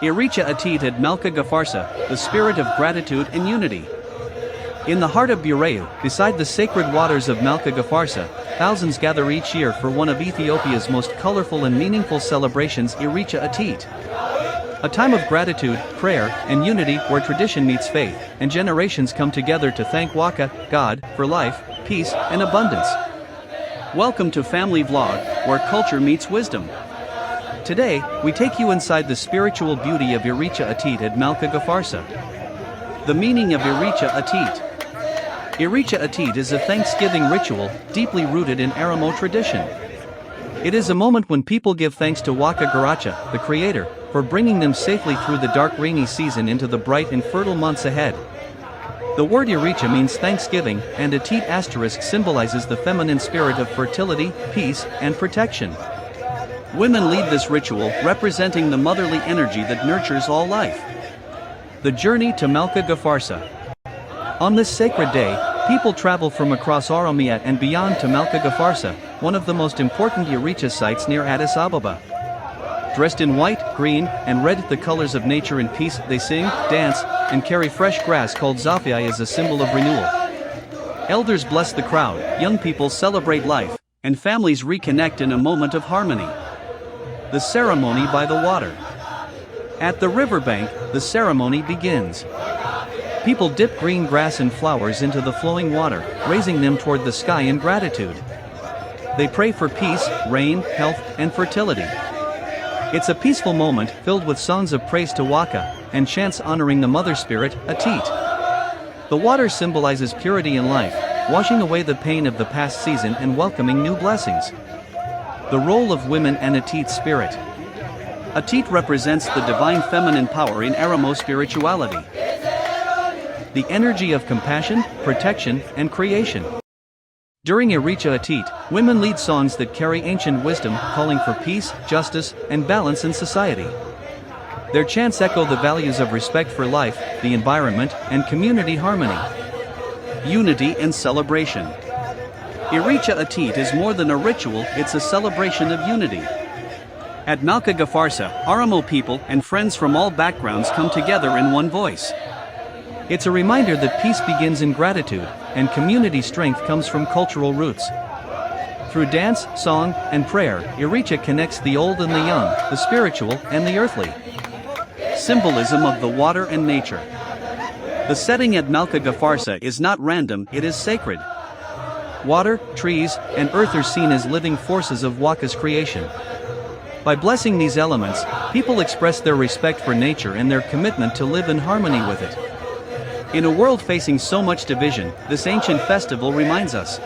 Irreecha Atete and Malka Gafarsa, the spirit of gratitude and unity. In the heart of Burayu, beside the sacred waters of Malka Gafarsa, thousands gather each year for one of Ethiopia's most colorful and meaningful celebrations, Irreecha Atete. A time of gratitude, prayer, and unity where tradition meets faith, and generations come together to thank Waaqa, God, for life, peace, and abundance. Welcome to Family Vlog, where culture meets wisdom. Today, we take you inside the spiritual beauty of Irreecha Atete and Malka Gafarsa. The meaning of Irreecha Atete. Irreecha Atete is a Thanksgiving ritual, deeply rooted in Oromo tradition. It is a moment when people give thanks to Waaqa Gurracha, the Creator, for bringing them safely through the dark rainy season into the bright and fertile months ahead. The word Irreecha means thanksgiving, and Atete symbolizes the feminine spirit of fertility, peace, and protection. Women lead this ritual, representing the motherly energy that nurtures all life. The journey to Malka Gafarsa. On this sacred day, people travel from across Oromo and beyond to Malka Gafarsa, one of the most important Irreecha sites near Addis Ababa. Dressed in white, green, and red, the colors of nature and peace, they sing, dance, and carry fresh grass called zafai as a symbol of renewal. Elders bless the crowd, young people celebrate life, and families reconnect in a moment of harmony. The ceremony by the water. At the riverbank, the ceremony begins. People dip green grass and flowers into the flowing water, raising them toward the sky in gratitude. They pray for peace, rain, health, and fertility. It's a peaceful moment filled with songs of praise to Waaqa, and chants honoring the mother spirit, Atete. The water symbolizes purity in life, washing away the pain of the past season and welcoming new blessings. The role of women and Atete's spirit. Atete represents the divine feminine power in Oromo spirituality. The energy of compassion, protection, and creation. During Irreecha Atete, women lead songs that carry ancient wisdom, calling for peace, justice, and balance in society. Their chants echo the values of respect for life, the environment, and community harmony. Unity and celebration. Irreecha Atete is more than a ritual, it's a celebration of unity. At Malka Gafarsa, Oromo people and friends from all backgrounds come together in one voice. It's a reminder that peace begins in gratitude, and community strength comes from cultural roots. Through dance, song, and prayer, Irreecha connects the old and the young, the spiritual and the earthly. Symbolism of the water and nature. The setting at Malka Gafarsa is not random, it is sacred. Water, trees, and earth are seen as living forces of Waaqa's creation. By blessing these elements, people express their respect for nature and their commitment to live in harmony with it. In a world facing so much division, this ancient festival reminds us.